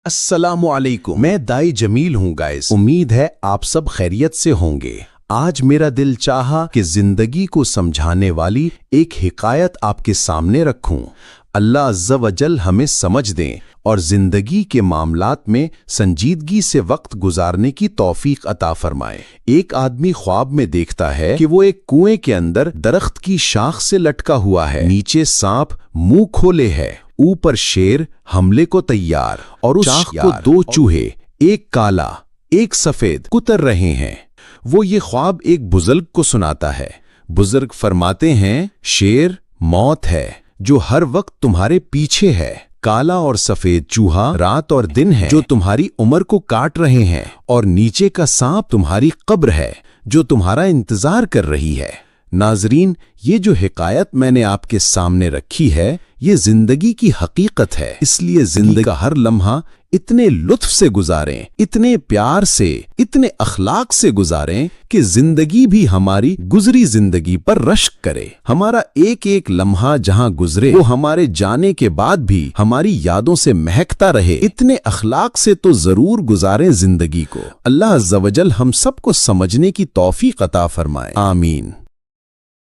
السلام علیکم، میں دائی جمیل ہوں گائز۔ امید ہے آپ سب خیریت سے ہوں گے۔ آج میرا دل چاہا کہ زندگی کو سمجھانے والی ایک حکایت آپ کے سامنے رکھوں۔ اللہ عز و جل ہمیں سمجھ دیں اور زندگی کے معاملات میں سنجیدگی سے وقت گزارنے کی توفیق عطا فرمائے۔ ایک آدمی خواب میں دیکھتا ہے کہ وہ ایک کنویں کے اندر درخت کی شاخ سے لٹکا ہوا ہے، نیچے سانپ منہ کھولے ہے، اوپر شیر حملے کو تیار، اور اس شاخ کو دو چوہے، ایک کالا ایک سفید، کتر رہے ہیں۔ وہ یہ خواب ایک بزرگ کو سناتا ہے۔ بزرگ فرماتے ہیں، شیر موت ہے جو ہر وقت تمہارے پیچھے ہے، کالا اور سفید چوہا رات اور دن ہے جو تمہاری عمر کو کاٹ رہے ہیں، اور نیچے کا سانپ تمہاری قبر ہے جو تمہارا انتظار کر رہی ہے۔ ناظرین، یہ جو حکایت میں نے آپ کے سامنے رکھی ہے، یہ زندگی کی حقیقت ہے۔ اس لیے زندگی کا ہر لمحہ اتنے لطف سے گزاریں، اتنے پیار سے، اتنے اخلاق سے گزاریں کہ زندگی بھی ہماری گزری زندگی پر رشک کرے۔ ہمارا ایک ایک لمحہ جہاں گزرے وہ ہمارے جانے کے بعد بھی ہماری یادوں سے مہکتا رہے۔ اتنے اخلاق سے تو ضرور گزاریں زندگی کو۔ اللہ عز و جل ہم سب کو سمجھنے کی توفیق عطا فرمائے، آمین۔